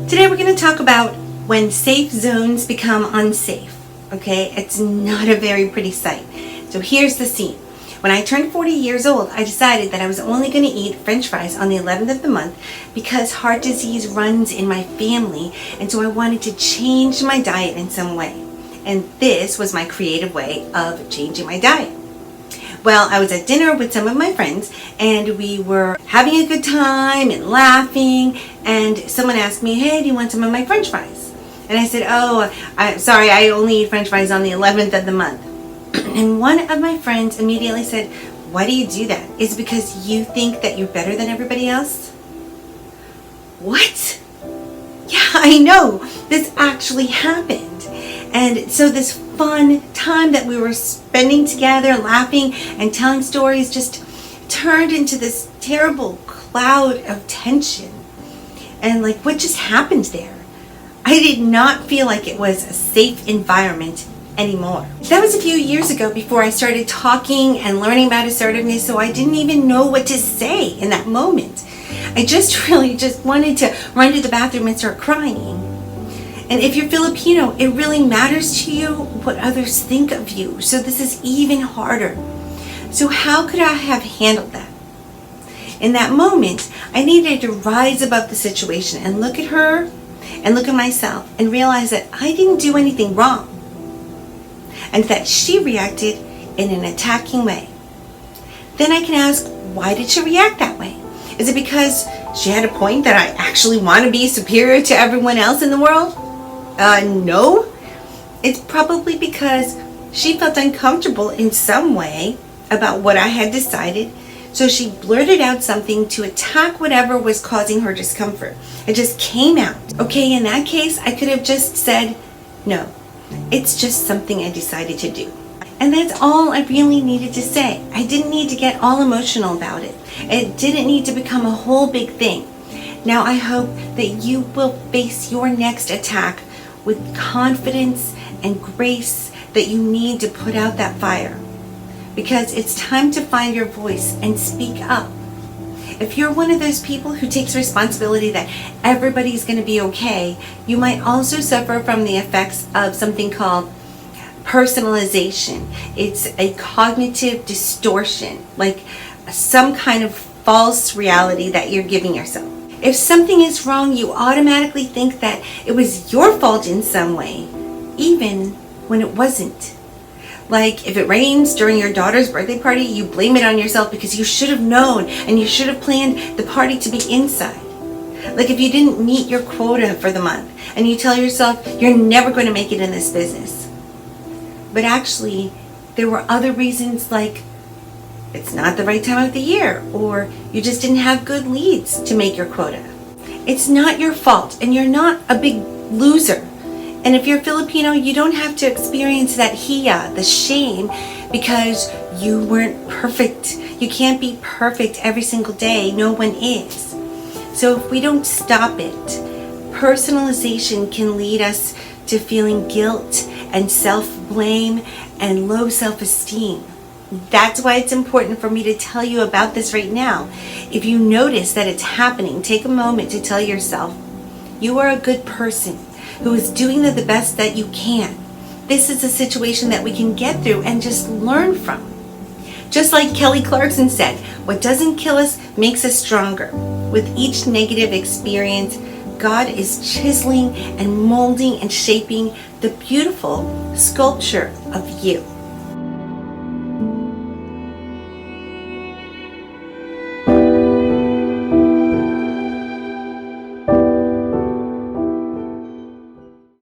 Today we're going to talk about when safe zones become unsafe. Okay, it's not a very pretty sight. So here's the scene. When I turned 40 years old, I decided that I was only going to eat French fries on the 11th of the month because heart disease runs in my family, and so I wanted to change my diet in some way. And this was my creative way of changing my diet. Well, I was at dinner with some of my friends, and we were having a good time and laughing, and someone asked me, "Hey, do you want some of my French fries?" And I said, sorry, I only eat French fries on the 11th of the month. And one of my friends immediately said, "Why do you do that? Is it because you think that you're better than everybody else?" What? Yeah, I know. This actually happened. And so this fun time that we were spending together, laughing and telling stories, just turned into this terrible cloud of tension. And like, what just happened there? I did not feel like it was a safe environment anymore. That was a few years ago before I started talking and learning about assertiveness, so I didn't even know what to say in that moment. I really just wanted to run to the bathroom and start crying. And if you're Filipino, it really matters to you what others think of you. So this is even harder. So how could I have handled that? In that moment, I needed to rise above the situation and look at her and look at myself and realize that I didn't do anything wrong. And that she reacted in an attacking way. Then I can ask, why did she react that way? Is it because she had a point that I actually want to be superior to everyone else in the world? No. It's probably because she felt uncomfortable in some way about what I had decided, so she blurted out something to attack whatever was causing her discomfort. It just came out. Okay, in that case, I could have just said, "No, it's just something I decided to do." And that's all I really needed to say. I didn't need to get all emotional about it. It didn't need to become a whole big thing. Now I hope that you will face your next attack with confidence and grace that you need to put out that fire. Because it's time to find your voice and speak up. If you're one of those people who takes responsibility that everybody's going to be okay, you might also suffer from the effects of something called personalization. It's a cognitive distortion, like some kind of false reality that you're giving yourself. If something is wrong, you automatically think that it was your fault in some way, even when it wasn't. Like if it rains during your daughter's birthday party, you blame it on yourself because you should have known and you should have planned the party to be inside. Like if you didn't meet your quota for the month and you tell yourself you're never going to make it in this business. But actually, there were other reasons, like it's not the right time of the year, or you just didn't have good leads to make your quota. It's not your fault, and you're not a big loser. And if you're Filipino, you don't have to experience that hiya, the shame, because you weren't perfect. You can't be perfect every single day. No one is. So if we don't stop it, personalization can lead us to feeling guilt and self-blame and low self-esteem. That's why it's important for me to tell you about this right now. If you notice that it's happening, take a moment to tell yourself, you are a good person who is doing the best that you can. This is a situation that we can get through and just learn from. Just like Kelly Clarkson said, what doesn't kill us makes us stronger. With each negative experience, God is chiseling and molding and shaping the beautiful sculpture of you.